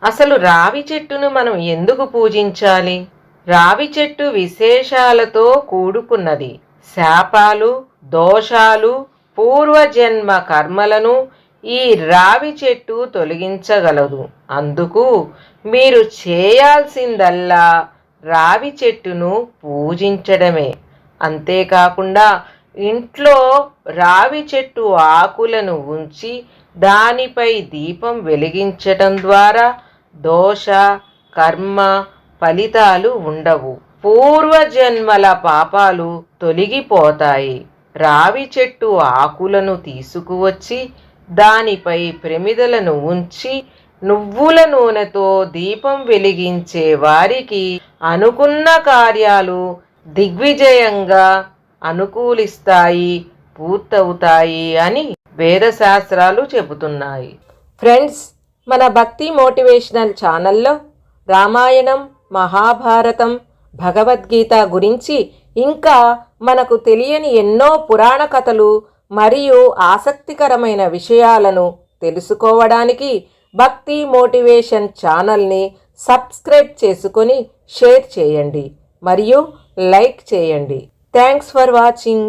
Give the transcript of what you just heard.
అసలు రావి చెట్టును మనం ఎందుకు పూజించాలి? రావి చెట్టు విశేషాలతో కూడుకున్నది. శాపాలు, దోషాలు, పూర్వజన్మ కర్మలను ఈ రావి చెట్టు తొలగించగలదు. అందుకు మీరు చేయాల్సిందల్లా రావి చెట్టును పూజించడమే. అంతేకాకుండా ఇంట్లో రావి చెట్టు ఆకులను ఉంచి దానిపై దీపం వెలిగించటం ద్వారా దోష, కర్మ ఫలితాలు ఉండవు. పూర్వజన్మల పాపాలు తొలగిపోతాయి. రావి చెట్టు ఆకులను తీసుకువచ్చి దానిపై ప్రమిదలను ఉంచి నువ్వుల నూనెతో దీపం వెలిగించే వారికి అనుకున్న కార్యాలు దిగ్విజయంగా అనుకూలిస్తాయి, పూర్తవుతాయి అని వేదశాస్త్రాలు చెబుతున్నాయి. ఫ్రెండ్స్, మన భక్తి మోటివేషనల్ ఛానల్లో రామాయణం, మహాభారతం, భగవద్గీత గురించి ఇంకా మనకు తెలియని ఎన్నో పురాణ కథలు మరియు ఆసక్తికరమైన విషయాలను తెలుసుకోవడానికి భక్తి మోటివేషన్ ఛానల్ని సబ్స్క్రైబ్ చేసుకొని షేర్ చేయండి మరియు లైక్ చేయండి. Thanks for watching.